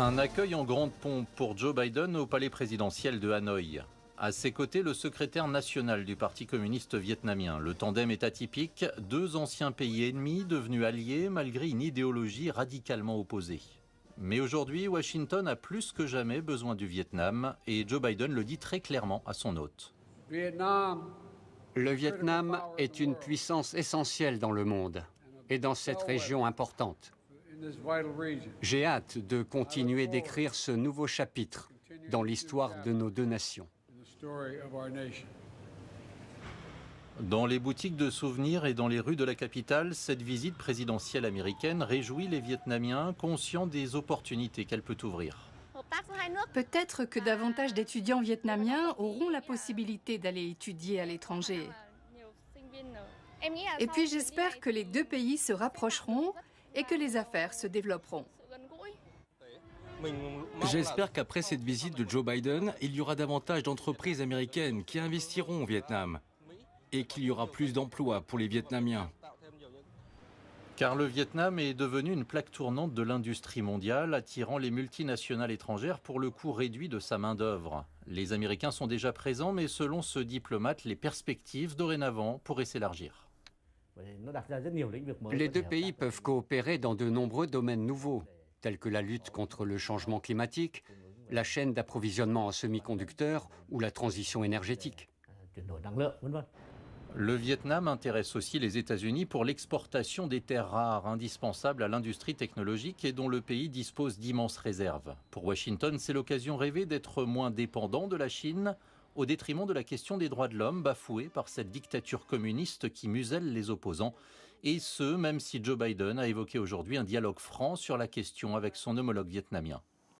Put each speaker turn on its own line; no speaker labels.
Un accueil en grande pompe pour Joe Biden au palais présidentiel de Hanoï. À ses côtés, le secrétaire national du Parti communiste vietnamien. Le tandem est atypique, deux anciens pays ennemis devenus alliés malgré une idéologie radicalement opposée. Mais aujourd'hui, Washington a plus que jamais besoin du Vietnam et Joe Biden le dit très clairement à son hôte.
Le Vietnam est une puissance essentielle dans le monde et dans cette région importante. J'ai hâte de continuer d'écrire ce nouveau chapitre dans l'histoire de nos deux nations.
Dans les boutiques de souvenirs et dans les rues de la capitale, cette visite présidentielle américaine réjouit les Vietnamiens conscients des opportunités qu'elle peut ouvrir.
Peut-être que davantage d'étudiants vietnamiens auront la possibilité d'aller étudier à l'étranger. Et puis j'espère que les deux pays se rapprocheront et que les affaires se développeront.
J'espère qu'après cette visite de Joe Biden, il y aura davantage d'entreprises américaines qui investiront au Vietnam et qu'il y aura plus d'emplois pour les Vietnamiens.
Car le Vietnam est devenu une plaque tournante de l'industrie mondiale, attirant les multinationales étrangères pour le coût réduit de sa main-d'œuvre. Les Américains sont déjà présents, mais selon ce diplomate, les perspectives dorénavant pourraient s'élargir.
Les deux pays peuvent coopérer dans de nombreux domaines nouveaux, tels que la lutte contre le changement climatique, la chaîne d'approvisionnement en semi-conducteurs ou la transition énergétique.
Le Vietnam intéresse aussi les États-Unis pour l'exportation des terres rares indispensables à l'industrie technologique et dont le pays dispose d'immenses réserves. Pour Washington, c'est l'occasion rêvée d'être moins dépendant de la Chine au détriment de la question des droits de l'homme bafouée par cette dictature communiste qui muselle les opposants. Et ce, même si Joe Biden a évoqué aujourd'hui un dialogue franc sur la question avec son homologue vietnamien.